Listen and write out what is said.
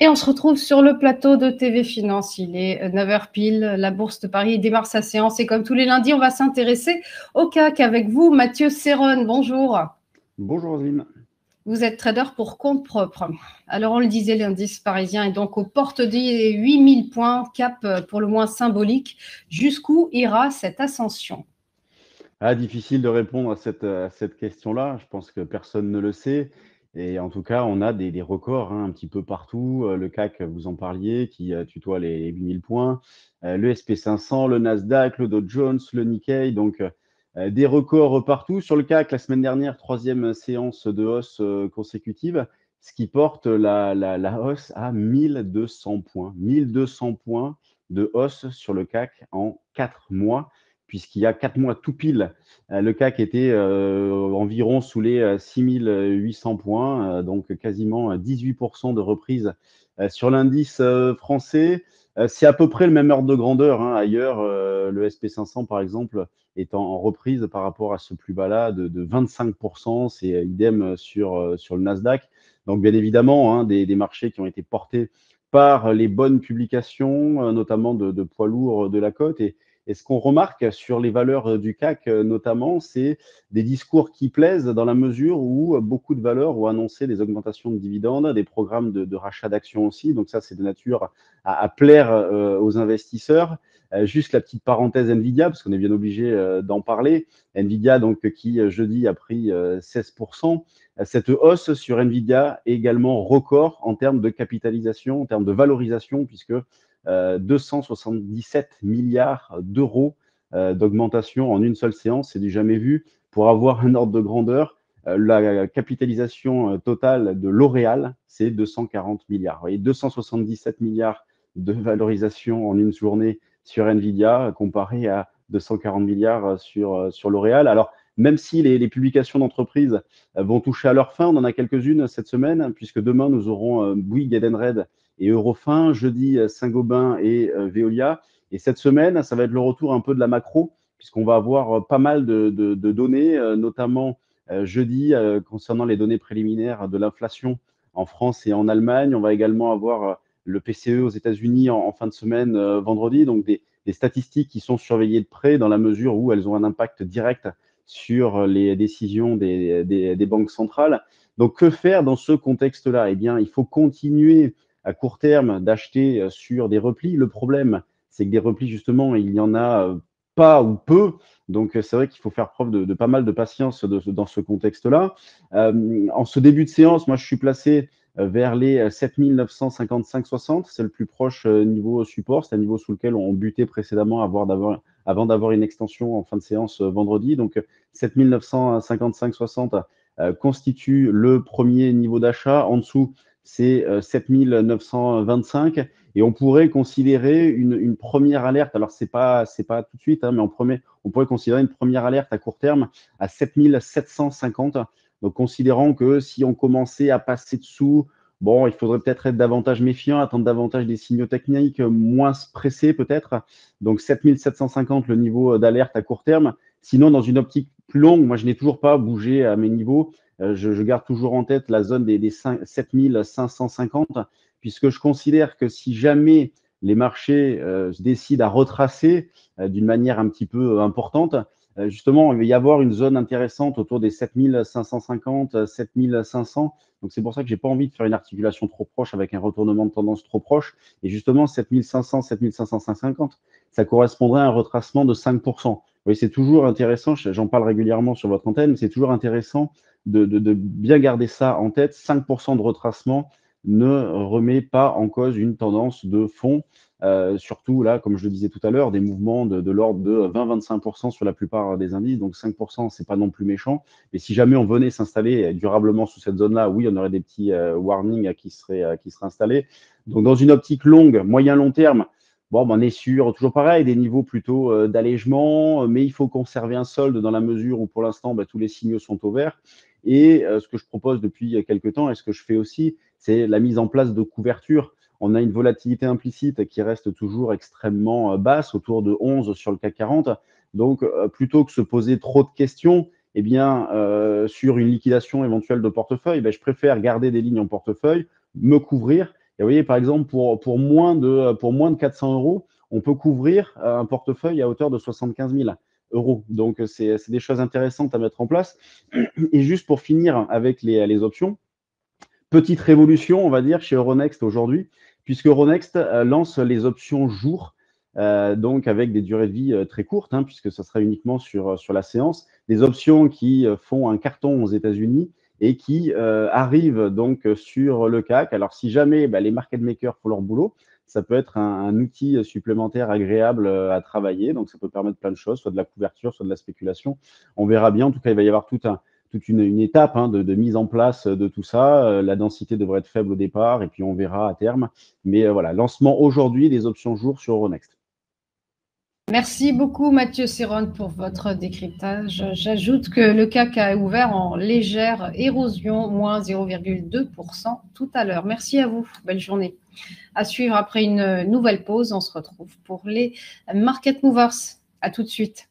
Et on se retrouve sur le plateau de TV Finance. Il est 9h pile, la Bourse de Paris démarre sa séance et comme tous les lundis, on va s'intéresser au CAC avec vous, Mathieu Serron. Bonjour. Bonjour Roselyne. Vous êtes trader pour compte propre. Alors on le disait, l'indice parisien est donc aux portes des 8000 points, cap pour le moins symbolique. Jusqu'où ira cette ascension ? Difficile de répondre à cette question-là. Je pense que personne ne le sait. Et en tout cas, on a des records un petit peu partout. Le CAC, vous en parliez, qui tutoie les 8000 points. Le SP500, le Nasdaq, le Dow Jones, le Nikkei. Donc, des records partout. Sur le CAC, la semaine dernière, troisième séance de hausse consécutive, ce qui porte la hausse à 1200 points. 1200 points de hausse sur le CAC en 4 mois. Puisqu'il y a 4 mois tout pile, le CAC était environ sous les 6800 points, donc quasiment 18% de reprise sur l'indice français. C'est à peu près le même ordre de grandeur ailleurs. Le SP500, par exemple, est en reprise par rapport à ce plus bas-là de 25%. C'est idem sur le Nasdaq. Donc, bien évidemment, des marchés qui ont été portés par les bonnes publications, notamment de poids lourds de la cote. Et ce qu'on remarque sur les valeurs du CAC notamment, c'est des discours qui plaisent dans la mesure où beaucoup de valeurs ont annoncé des augmentations de dividendes, des programmes de rachat d'actions aussi. Donc ça, c'est de nature à plaire aux investisseurs. Juste la petite parenthèse Nvidia, parce qu'on est bien obligé d'en parler. Nvidia, donc, qui jeudi a pris 16%. Cette hausse sur Nvidia est également record en termes de capitalisation, en termes de valorisation, puisque 277 milliards d'euros d'augmentation en une seule séance, c'est du jamais vu. Pour avoir un ordre de grandeur, la capitalisation totale de L'Oréal, c'est 240 milliards. Vous voyez, 277 milliards de valorisation en une journée sur Nvidia, comparé à 240 milliards sur L'Oréal. Alors, même si les publications d'entreprises vont toucher à leur fin, on en a quelques-unes cette semaine, puisque demain, nous aurons Bouygues Edenred et Eurofin, jeudi Saint-Gobain et Veolia. Et cette semaine, ça va être le retour un peu de la macro, puisqu'on va avoir pas mal de données, notamment jeudi concernant les données préliminaires de l'inflation en France et en Allemagne. On va également avoir le PCE aux États-Unis en fin de semaine, vendredi. Donc des statistiques qui sont surveillées de près dans la mesure où elles ont un impact direct sur les décisions des banques centrales. Donc, que faire dans ce contexte-là ? Eh bien, il faut continuer à court terme d'acheter sur des replis. Le problème, c'est que des replis, justement, il n'y en a pas ou peu. Donc, c'est vrai qu'il faut faire preuve de pas mal de patience dans ce contexte-là. En ce début de séance, moi, je suis placé vers les 7955,60. C'est le plus proche niveau support. C'est un niveau sous lequel on butait précédemment avant d'avoir une extension en fin de séance vendredi. Donc, 7955,60 constitue le premier niveau d'achat. En dessous, c'est 7925 et on pourrait considérer une première alerte. Alors, c'est pas tout de suite, mais on pourrait considérer une première alerte à court terme à 7750. Donc, considérant que si on commençait à passer dessous, bon, il faudrait peut-être être davantage méfiant, attendre davantage des signaux techniques, moins pressés peut-être. Donc, 7750, le niveau d'alerte à court terme. Sinon, dans une optique plus longue, moi, je n'ai toujours pas bougé à mes niveaux. Je garde toujours en tête la zone des 7550, puisque je considère que si jamais les marchés décident à retracer d'une manière un petit peu importante, justement, il va y avoir une zone intéressante autour des 7550, 7500. Donc, c'est pour ça que je n'ai pas envie de faire une articulation trop proche avec un retournement de tendance trop proche. Et justement, 7500, 7550, ça correspondrait à un retracement de 5%. Oui, c'est toujours intéressant, j'en parle régulièrement sur votre antenne, mais c'est toujours intéressant de bien garder ça en tête. 5% de retracement ne remet pas en cause une tendance de fond. Surtout là, comme je le disais tout à l'heure, des mouvements de l'ordre de 20-25% sur la plupart des indices. Donc 5%, c'est pas non plus méchant. Et si jamais on venait s'installer durablement sous cette zone-là, oui, on aurait des petits warnings qui seraient installés. Donc dans une optique longue, moyen-long terme, bon, on est sur, toujours pareil, des niveaux plutôt d'allègement, mais il faut conserver un solde dans la mesure où, pour l'instant, tous les signaux sont au vert. Et ce que je propose depuis quelques temps, et ce que je fais aussi, c'est la mise en place de couverture. On a une volatilité implicite qui reste toujours extrêmement basse, autour de 11 sur le CAC 40. Donc, plutôt que se poser trop de questions, eh bien, sur une liquidation éventuelle de portefeuille, je préfère garder des lignes en portefeuille, me couvrir Et vous voyez, par exemple, pour moins de 400 euros, on peut couvrir un portefeuille à hauteur de 75 000 euros. Donc, c'est des choses intéressantes à mettre en place. Et juste pour finir avec les options, petite révolution, on va dire, chez Euronext aujourd'hui, puisque Euronext lance les options jour, donc avec des durées de vie très courtes, hein, puisque ça sera uniquement sur la séance, des options qui font un carton aux États-Unis et qui arrivent donc sur le CAC. Alors, si jamais les market makers font leur boulot, ça peut être un outil supplémentaire agréable à travailler. Donc, ça peut permettre plein de choses, soit de la couverture, soit de la spéculation. On verra bien. En tout cas, il va y avoir toute une étape de mise en place de tout ça. La densité devrait être faible au départ et puis on verra à terme. Mais voilà, lancement aujourd'hui des options jour sur Euronext. Merci beaucoup Mathieu Serron pour votre décryptage. J'ajoute que le CAC a ouvert en légère érosion, moins 0,2% tout à l'heure. Merci à vous, belle journée. À suivre après une nouvelle pause, on se retrouve pour les Market Movers. À tout de suite.